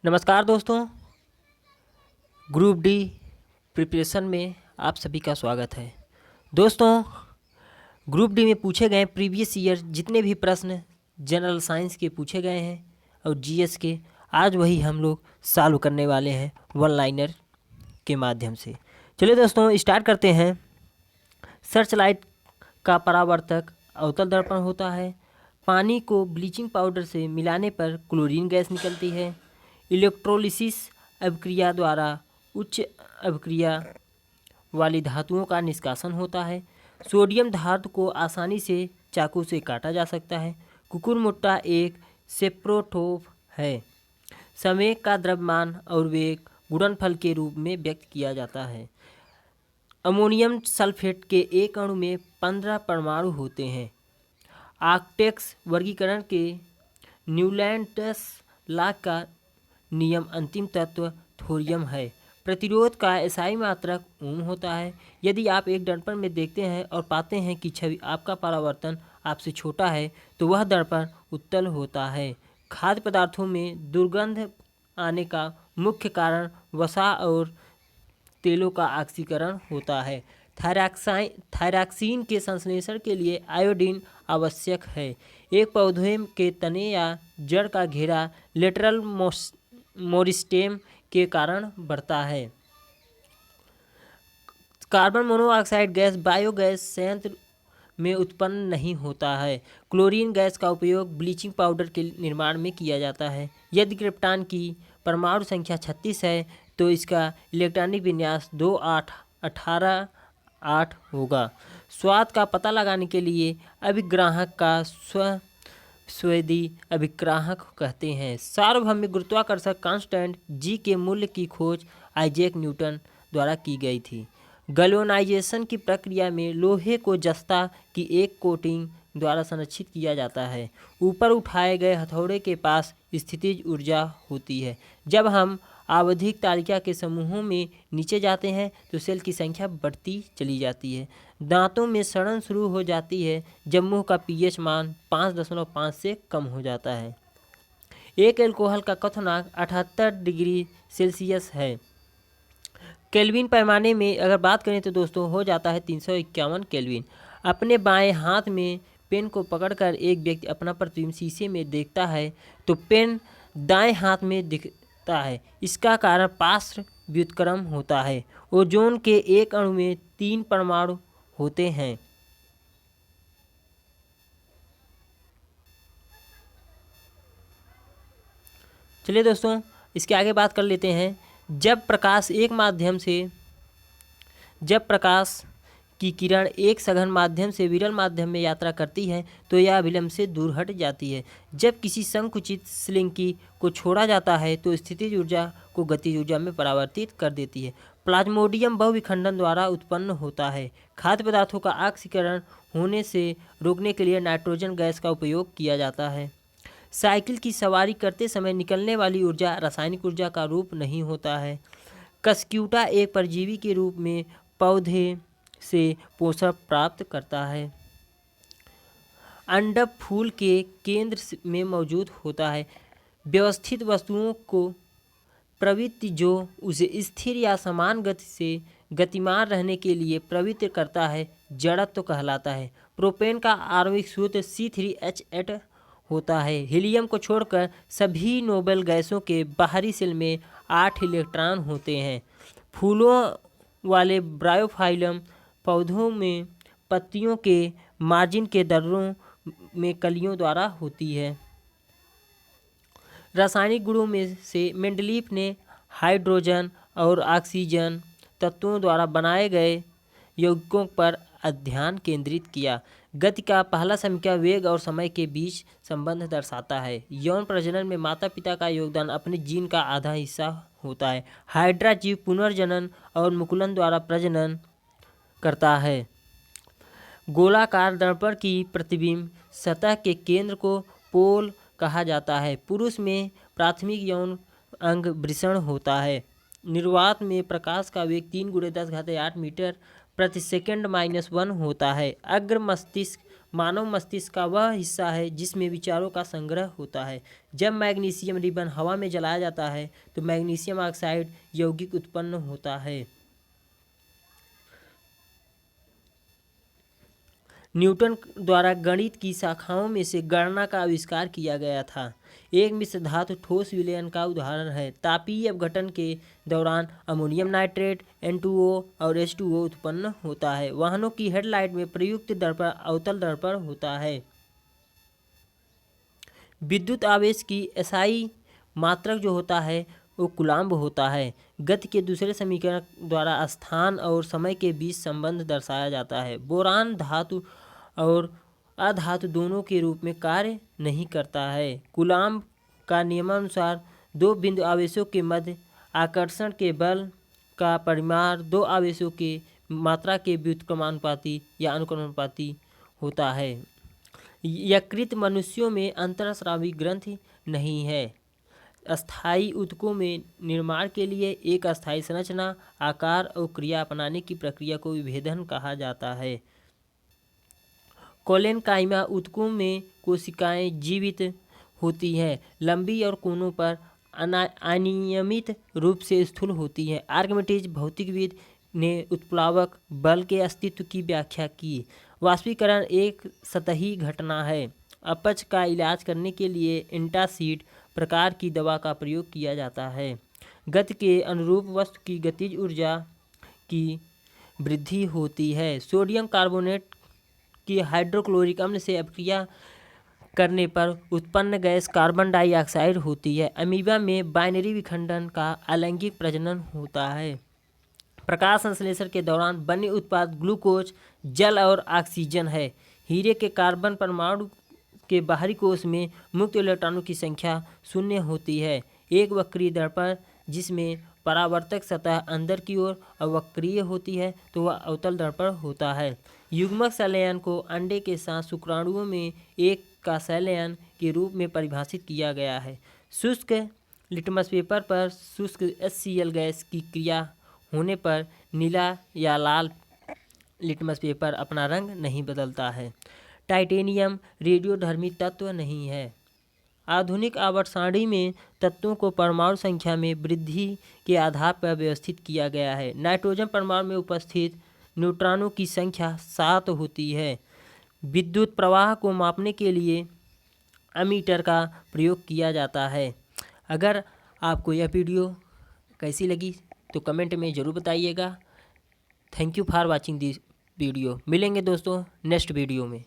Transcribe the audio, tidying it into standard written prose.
नमस्कार दोस्तों, group D preparation में आप सभी का स्वागत है। दोस्तों, ग्रुप डी में पूछे गए प्रीवियस ईयर जितने भी प्रश्न जनरल साइंस के पूछे गए हैं और जीएस के, आज वही हम लोग सॉल्व करने वाले हैं वन लाइनर के माध्यम से। चलिए दोस्तों, स्टार्ट करते हैं। सर्च लाइट का परावर्तक अवतल दर्पण होता है। पानी को ब्लीचिंग पाउडर से मिलाने पर क्लोरीन गैस निकलती है। इलेक्ट्रोलिसिस अभिक्रिया द्वारा उच्च अभिक्रिया वाली धातुओं का निष्कासन होता है। सोडियम धातु को आसानी से चाकू से काटा जा सकता है। कुकुरमुट्टा एक सेप्रोट्रोप है। संवेग का द्रव्यमान और वेग गुणनफल के रूप में व्यक्त किया जाता है। अमोनियम सल्फेट के एक अणु में 15 परमाणु होते हैं। आर्कटेक्स वर्गीकरण के न्यूलैंडस लॉ का नियम अंतिम तत्व थोरियम है। प्रतिरोध का एसआई मात्रक ओम होता है। यदि आप एक दर्पण में देखते हैं और पाते हैं कि छवि आपका परावर्तन आपसे छोटा है तो वह दर्पण उत्तल होता है। खाद्य पदार्थों में दुर्गंध आने का मुख्य कारण वसा और तेलों का ऑक्सीकरण होता है। थायरॉक्सिन के संश्लेषण के लिए आयोडीन आवश्यक है। एक पौधे के तने या जड़ का घेरा लेटरल मोरिस्टेम के कारण बढ़ता है। कार्बन मोनोऑक्साइड गैस बायोगैस संयंत्र में उत्पन्न नहीं होता है। क्लोरीन गैस का उपयोग ब्लीचिंग पाउडर के निर्माण में किया जाता है। यदि क्रिप्टॉन की परमाणु संख्या 36 है तो इसका इलेक्ट्रॉनिक विन्यास 2-8-18-8 होगा। स्वाद का पता लगाने के लिए अभिग्राहक का स्वेदी अभिग्राहक कहते हैं। सार्वभौमिक गुरुत्वाकर्षण कांस्टेंट जी के मूल्य की खोज आइजैक न्यूटन द्वारा की गई थी। गैल्वेनाइजेशन की प्रक्रिया में लोहे को जस्ता की एक कोटिंग द्वारा संरक्षित किया जाता है। ऊपर उठाए गए हथौड़े के पास स्थितिज ऊर्जा होती है। जब हम आवधिक तालिका के समूहों में नीचे जाते हैं तो सेल की संख्या बढ़ती चली जाती है। दांतों में सड़न शुरू हो जाती है जब मुंह का पीएच मान 5.5 से कम हो जाता है। एक एल्कोहल का क्वथनांक 78 डिग्री सेल्सियस है। केल्विन पैमाने में अगर बात करें तो दोस्तों हो जाता है 351 केल्विन। अपने बाएं हाथ में पेन को पकड़कर एक व्यक्ति अपना प्रतिबिंब शीशे में देखता है तो पेन दाएं हाथ में दिखता है। इसका कारण पार्श्व व्युत्क्रम होता है। ओजोन के एक अणु में 3 परमाणु होते हैं। चलिए दोस्तों, इसके आगे बात कर लेते हैं। जब प्रकाश की किरण एक सघन माध्यम से विरल माध्यम में यात्रा करती है तो यह अभिलंब से दूर हट जाती है। जब किसी संकुचित स्लिंकी को छोड़ा जाता है तो स्थितिज ऊर्जा को गतिज ऊर्जा में परावर्तित कर देती है। प्लाज्मोडियम बहुविखंडन द्वारा उत्पन्न होता है। खाद्य पदार्थों का ऑक्सीकरण होने से रोकने के लिए नाइट्रोजन गैस का उपयोग किया जाता है। साइकिल की सवारी करते समय निकलने वाली ऊर्जा रासायनिक ऊर्जा का रूप नहीं होता है। कस्क्यूटा एक परजीवी के रूप में पौधे से पोषण प्राप्त करता है। अंडक फूल के केंद्र में मौजूद होता है। व्यवस्थित वस्तुओं को प्रवृत्ति जो उसे स्थिर या समान गति से गतिमान रहने के लिए प्रवृत्त करता है जड़त्व कहलाता है। प्रोपेन का आणविक सूत्र C3H8 होता है। हीलियम को छोड़कर सभी नोबेल गैसों के बाहरी शेल में 8 इलेक्ट्रॉन होते हैं। फूलों वाले ब्रायोफाइलम पौधों में पत्तियों के मार्जिन के दर्रों में कलियों द्वारा होती है। रासायनिक गुणों में से मेंडलीफ ने हाइड्रोजन और ऑक्सीजन तत्वों द्वारा बनाए गए यौगिकों पर अध्ययन केंद्रित किया। गति का पहला समीकरण वेग और समय के बीच संबंध दर्शाता है। यौन प्रजनन में माता पिता का योगदान अपने जीन का आधा हिस्सा होता है। हाइड्रा जीव पुनर्जनन और मुकुलन द्वारा प्रजनन करता है। गोलाकार दर्पण की प्रतिबिंब सतह के केंद्र को पोल कहा जाता है। पुरुष में प्राथमिक यौन अंग वृषण होता है। निर्वात में प्रकाश का वेग 3 × 10⁸ मीटर प्रति सेकंड -1 होता है। अग्र मस्तिष्क मानव मस्तिष्क का वह हिस्सा है जिसमें विचारों का संग्रह होता है। जब मैग्नीशियम रिबन हवा में जलाया जाता है तो मैग्नीशियम ऑक्साइड यौगिक उत्पन्न होता है। न्यूटन द्वारा गणित की शाखाओं में से गणना का आविष्कार किया गया था। एक मिश्र धातु ठोस विलयन का उदाहरण है। तापीय अपघटन के दौरान अमोनियम नाइट्रेट N2O और H2O उत्पन्न होता है। वाहनों की हेडलाइट में प्रयुक्त दर्पण अवतल दर्पण होता है। विद्युत आवेश की एसआई मात्रक जो होता है वो कूलाम्ब होता है। गति के दूसरे समीकरण द्वारा स्थान और समय के बीच संबंध दर्शाया जाता है। बोरान धातु और अधातु दोनों के रूप में कार्य नहीं करता है। कूलाम्ब का नियमानुसार दो बिंदु आवेशों के मध्य आकर्षण के बल का परिमाण दो आवेशों के मात्रा के व्युत्क्रमानुपाती या अनुक्रमानुपाती होता है। यकृत मनुष्यों में अंतःस्रावी ग्रंथि नहीं है। अस्थायी ऊतकों में निर्माण के लिए एक अस्थायी संरचना, आकार और क्रिया अपनाने की प्रक्रिया को विभेदन कहा जाता है। कोलेनकाइमा ऊतकों में कोशिकाएं जीवित होती हैं, लंबी और कोनों पर अनियमित रूप से स्थूल होती हैं। आर्किमिडीज भौतिकविद ने उत्प्लावक बल के अस्तित्व की व्याख्या की। वाष्पीकरण एक सतही घटना है। अपच का इलाज करने के लिए एंटासिड प्रकार की दवा का प्रयोग किया जाता है। गति के अनुरूप वस्तु की गतिज ऊर्जा की वृद्धि होती है। सोडियम कार्बोनेट की हाइड्रोक्लोरिक अम्ल से अपक्रिया करने पर उत्पन्न गैस कार्बन डाइऑक्साइड होती है। अमीबा में बाइनरी विखंडन का अलैंगिक प्रजनन होता है। प्रकाश संश्लेषण के दौरान बने उत्पाद ग्लूकोज, जल और ऑक्सीजन है। हीरे के कार्बन परमाणु के बाहरी कोश में मुक्त इलेक्ट्रॉनों की संख्या 0 होती है। एक वक्रीय दर्पण जिसमें परावर्तक सतह अंदर की ओर अवक्रीय होती है तो वह अवतल दर्पण होता है। युग्मक संलयन को अंडे के साथ शुक्राणुओं में एक का संलयन के रूप में परिभाषित किया गया है। शुष्क लिटमस पेपर पर शुष्क HCl गैस की क्रिया होने पर नीला या लाल लिटमस पेपर अपना रंग नहीं बदलता है। टाइटेनियम रेडियोधर्मी तत्व नहीं है। आधुनिक आवर्त सारणी में तत्वों को परमाणु संख्या में वृद्धि के आधार पर व्यवस्थित किया गया है। नाइट्रोजन परमाणु में उपस्थित न्यूट्रॉनों की संख्या 7 होती है। विद्युत प्रवाह को मापने के लिए अमीटर का प्रयोग किया जाता है। अगर आपको यह वीडियो कैसी लगी तो कमेंट में ज़रूर बताइएगा। Thank you for watching this video. मिलेंगे दोस्तों नेक्स्ट वीडियो में।